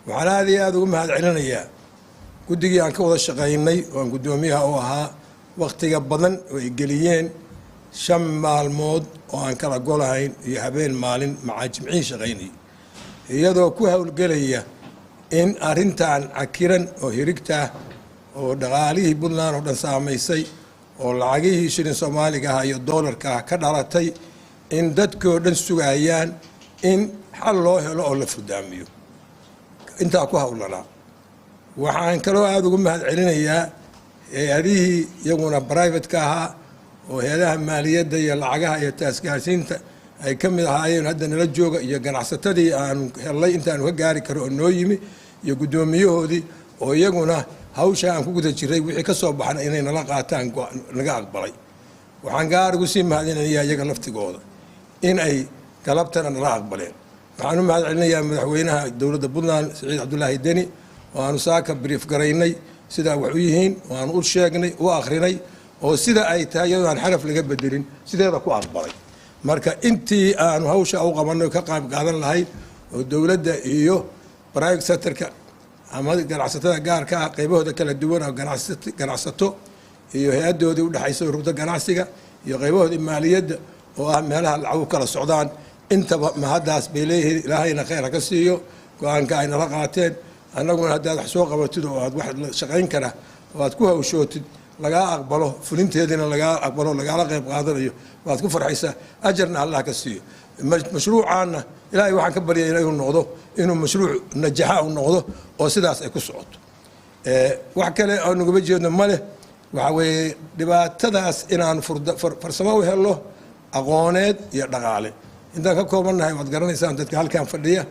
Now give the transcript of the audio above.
waxaan aad iyo aad ugu mahadcelinayaa guddigii aan ka wada shaqaynay oo aan guddoomiyaha u ahaa waqtiga badan oo ay geliyeen 5 maalmood oo aan kala golahayn iyo habeen maalin macaa jimciin shaqaynay iyadoo ku hawlgelaya in arrintan cakiran oo hirigta oo dhaqaalihii Puntland oo dhan saameysay oo lacagihii shilin Soomaaliga ah iyo doolarka ka dhalatay in dadkoo dhan sugayaan in xal loo helo oo la furdaamiyo inta ku hawlanaa waxaan kaloo aad ugu mahadcelinayaa hay'adihii iyaguna private ka ahaa oo hay'adaha maaliyadda iyo lacagaha iyo taasgaarsiinta ay ka mid ahaayeen hadda nala jooga iyo ganacsatadii aan helay intaan ka gaari karo oo noo yimi iyo guddoomiyahoodii oo iyaguna hawsha aan ku guda jiray wixii ka soo baxna inay nala qaataan naga aqbalay waxaan gaar ugu sii mahadcelinayaa iyaga laftigooda in ay galabtana nala aqbaleen waxaan u mahadcelinayaa madaxweynaha dowladda Puntland Siciid Cabdullaahi Deni oo aanu saaka brief garaynay sida wax u yihiin oo aan u sheegnay u akhrinay oo sida ay tahay iyadoo aan xaraf laga bedelin sideeda ku aqbalay marka intii aanu hawsha u qabanay ka qayb qaadan lahayd oo dowladda iyo private sector-ka ama ganacsatada gaarka ah qaybahooda kala duwan oo ganacsato iyo hay'adoodii u dhaxaysay rugta ganacsiga iyo qaybahooda maaliyadda oo ah meelaha lacag kala socdaan intaba mahadaas bay leeyihiin ilaahayna khayr ka siiyo go'aanka ay nala qaateen annaguna haddaad wax soo qabatid oo aad wax shaqayn kara oo aad ku hawshootid laga aqbalo fulinteedina laga aqbalo lagala qayb qaadanayo waad ku farxaysaa ajarna Allah ka siiyo mashruucaana ilaahay waxaan ka baryayaa inuu noqdo inuu mashruuc najaxa u noqdo oo sidaas ay ku socoto wax kale oo nagu jeedno male waxa weeye dhibaatadaas inaan farsamo u helo aqooneed iyo dhaqaale inta ka koobanahay waad garanaysaan dadka halkaan fadhiya